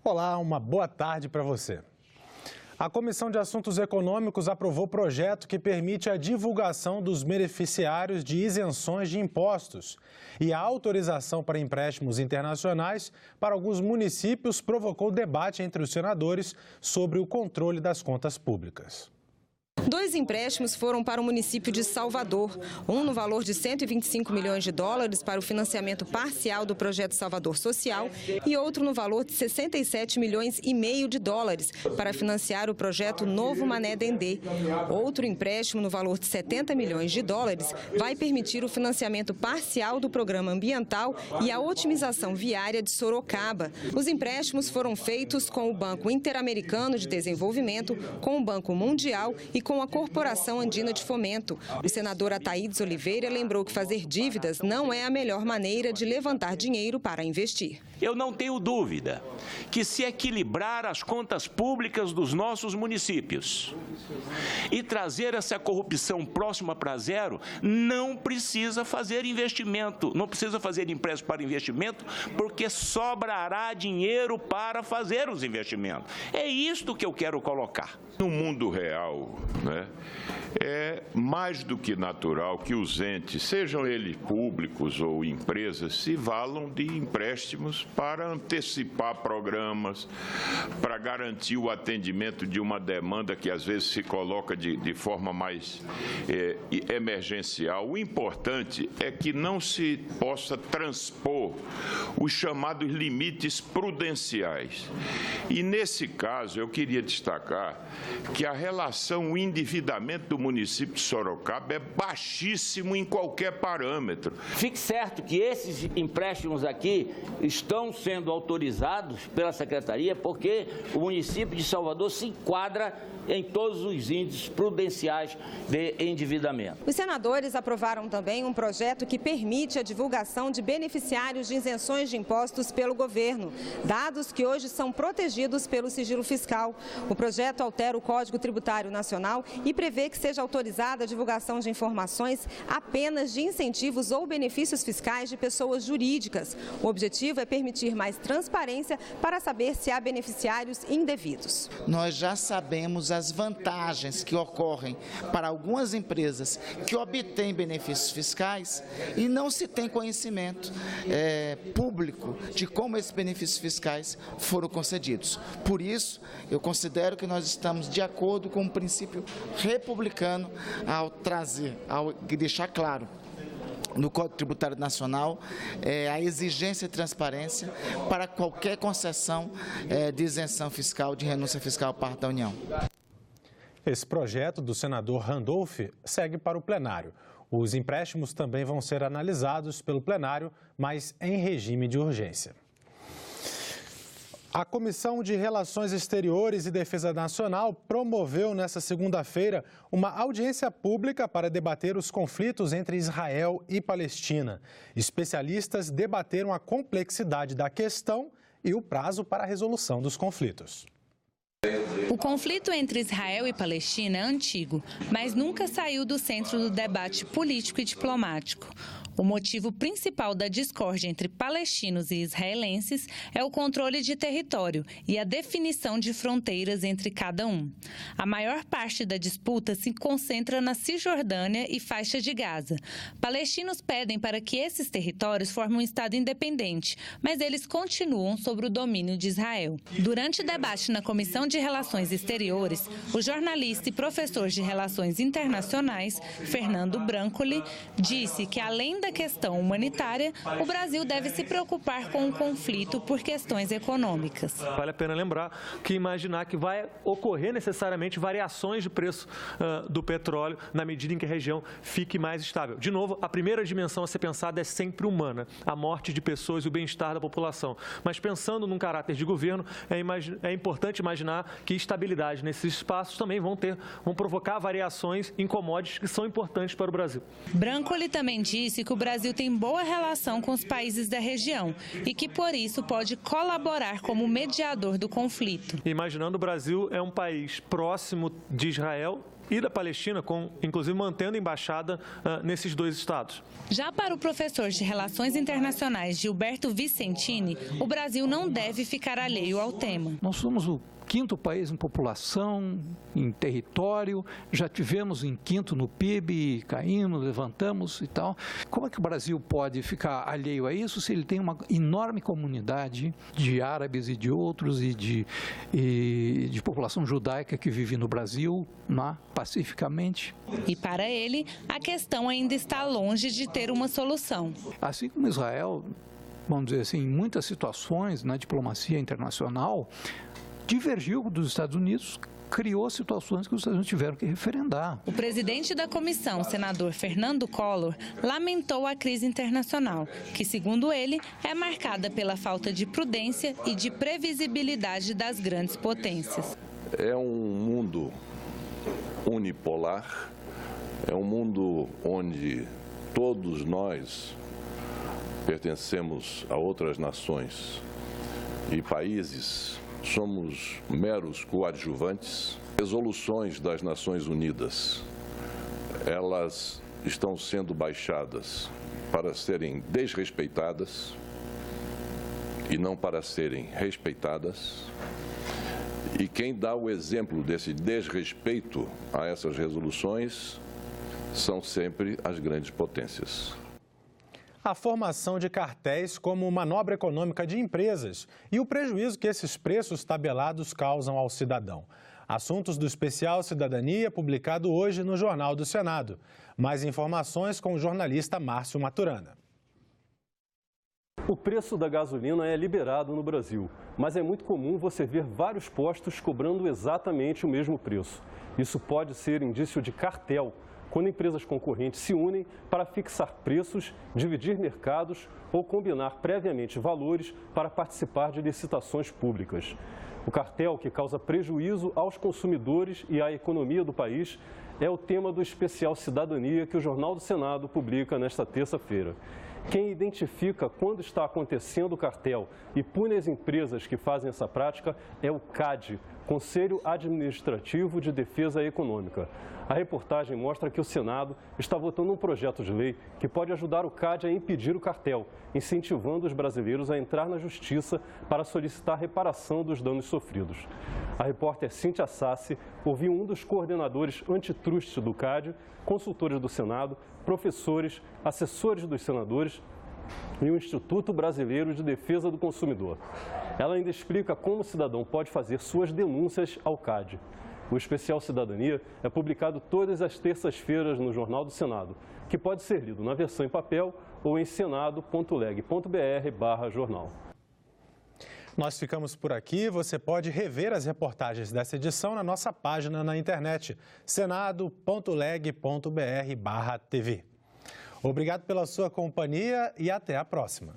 Olá, uma boa tarde para você. A Comissão de Assuntos Econômicos aprovou projeto que permite a divulgação dos beneficiários de isenções de impostos. E a autorização para empréstimos internacionais para alguns municípios provocou debate entre os senadores sobre o controle das contas públicas. 2 empréstimos foram para o município de Salvador, um no valor de 125 milhões de dólares para o financiamento parcial do projeto Salvador Social e outro no valor de 67 milhões e meio de dólares para financiar o projeto Novo Mané Dendê. Outro empréstimo no valor de 70 milhões de dólares vai permitir o financiamento parcial do programa ambiental e a otimização viária de Sorocaba. Os empréstimos foram feitos com o Banco Interamericano de Desenvolvimento, com o Banco Mundial e com a Corporação Andina de Fomento. O senador Ataídes Oliveira lembrou que fazer dívidas não é a melhor maneira de levantar dinheiro para investir. Eu não tenho dúvida que se equilibrar as contas públicas dos nossos municípios e trazer essa corrupção próxima para zero, não precisa fazer investimento, não precisa fazer empréstimo para investimento, porque sobrará dinheiro para fazer os investimentos. É isto que eu quero colocar. No mundo real, é mais do que natural que os entes, sejam eles públicos ou empresas, se valam de empréstimos para antecipar programas, para garantir o atendimento de uma demanda que às vezes se coloca de forma mais emergencial. O importante é que não se possa transpor os chamados limites prudenciais. E nesse caso, eu queria destacar que a relação, o endividamento do município de Sorocaba é baixíssimo em qualquer parâmetro. Fique certo que esses empréstimos aqui estão sendo autorizados pela Secretaria porque o município de Salvador se enquadra em todos os índices prudenciais de endividamento. Os senadores aprovaram também um projeto que permite a divulgação de beneficiários de isenções de impostos pelo governo, dados que hoje são protegidos pelo sigilo fiscal. O projeto altera o Código Tributário Nacional e prevê que seja autorizada a divulgação de informações apenas de incentivos ou benefícios fiscais de pessoas jurídicas. O objetivo é permitir mais transparência para saber se há beneficiários indevidos. Nós já sabemos as vantagens que ocorrem para algumas empresas que obtêm benefícios fiscais e não se tem conhecimento público de como esses benefícios fiscais foram concedidos. Por isso, eu considero que nós estamos de acordo com o princípio republicano ao deixar claro no Código Tributário Nacional a exigência de transparência para qualquer concessão de isenção fiscal, de renúncia fiscal por parte da União. Esse projeto do senador Randolph segue para o plenário. Os empréstimos também vão ser analisados pelo plenário, mas em regime de urgência. A Comissão de Relações Exteriores e Defesa Nacional promoveu nesta segunda-feira uma audiência pública para debater os conflitos entre Israel e Palestina. Especialistas debateram a complexidade da questão e o prazo para a resolução dos conflitos. O conflito entre Israel e Palestina é antigo, mas nunca saiu do centro do debate político e diplomático. O motivo principal da discórdia entre palestinos e israelenses é o controle de território e a definição de fronteiras entre cada um. A maior parte da disputa se concentra na Cisjordânia e faixa de Gaza. Palestinos pedem para que esses territórios formem um Estado independente, mas eles continuam sob o domínio de Israel. Durante o debate na Comissão de Relações Exteriores, o jornalista e professor de Relações Internacionais, Fernando Brancoli, disse que, além da questão humanitária, o Brasil deve se preocupar com o conflito por questões econômicas. Vale a pena lembrar que imaginar que vai ocorrer necessariamente variações de preço do petróleo na medida em que a região fique mais estável. De novo, a primeira dimensão a ser pensada é sempre humana, a morte de pessoas e o bem-estar da população. Mas pensando num caráter de governo, é importante imaginar que estabilidade nesses espaços também vão provocar variações em commodities que são importantes para o Brasil. Brancoli também disse que o Brasil tem boa relação com os países da região e que, por isso, pode colaborar como mediador do conflito. Imaginando, o Brasil é um país próximo de Israel, e da Palestina, inclusive mantendo embaixada nesses dois estados. Já para o professor de Relações Internacionais Gilberto Vicentini, o Brasil não deve ficar alheio ao tema. Nós somos o quinto país em população, em território, já tivemos em quinto no PIB, caímos, levantamos e tal. Como é que o Brasil pode ficar alheio a isso se ele tem uma enorme comunidade de árabes e de outros e de população judaica que vive no Brasil, pacificamente? E para ele, a questão ainda está longe de ter uma solução. Assim como Israel, vamos dizer assim, em muitas situações na diplomacia internacional, divergiu dos Estados Unidos, criou situações que os Estados Unidos tiveram que referendar. O presidente da comissão, senador Fernando Collor, lamentou a crise internacional, que, segundo ele, é marcada pela falta de prudência e de previsibilidade das grandes potências. É um mundo unipolar, é um mundo onde todos nós pertencemos a outras nações e países. Somos meros coadjuvantes. Resoluções das Nações Unidas, elas estão sendo baixadas para serem desrespeitadas e não para serem respeitadas. E quem dá o exemplo desse desrespeito a essas resoluções são sempre as grandes potências. A formação de cartéis como manobra econômica de empresas e o prejuízo que esses preços tabelados causam ao cidadão. Assuntos do especial Cidadania, publicado hoje no Jornal do Senado. Mais informações com o jornalista Márcio Maturana. O preço da gasolina é liberado no Brasil, mas é muito comum você ver vários postos cobrando exatamente o mesmo preço. Isso pode ser indício de cartel, quando empresas concorrentes se unem para fixar preços, dividir mercados ou combinar previamente valores para participar de licitações públicas. O cartel, que causa prejuízo aos consumidores e à economia do país, é o tema do especial Cidadania que o Jornal do Senado publica nesta terça-feira. Quem identifica quando está acontecendo o cartel e pune as empresas que fazem essa prática é o CAD, Conselho Administrativo de Defesa Econômica. A reportagem mostra que o Senado está votando um projeto de lei que pode ajudar o CAD a impedir o cartel, incentivando os brasileiros a entrar na justiça para solicitar reparação dos danos sofridos. A repórter Cíntia Sassi ouviu um dos coordenadores antitruste do CAD, consultores do Senado, professores, assessores dos senadores e o Instituto Brasileiro de Defesa do Consumidor. Ela ainda explica como o cidadão pode fazer suas denúncias ao CAD. O especial Cidadania é publicado todas as terças-feiras no Jornal do Senado, que pode ser lido na versão em papel ou em senado.leg.br/jornal. Nós ficamos por aqui. Você pode rever as reportagens dessa edição na nossa página na internet, senado.leg.br/tv. Obrigado pela sua companhia e até a próxima.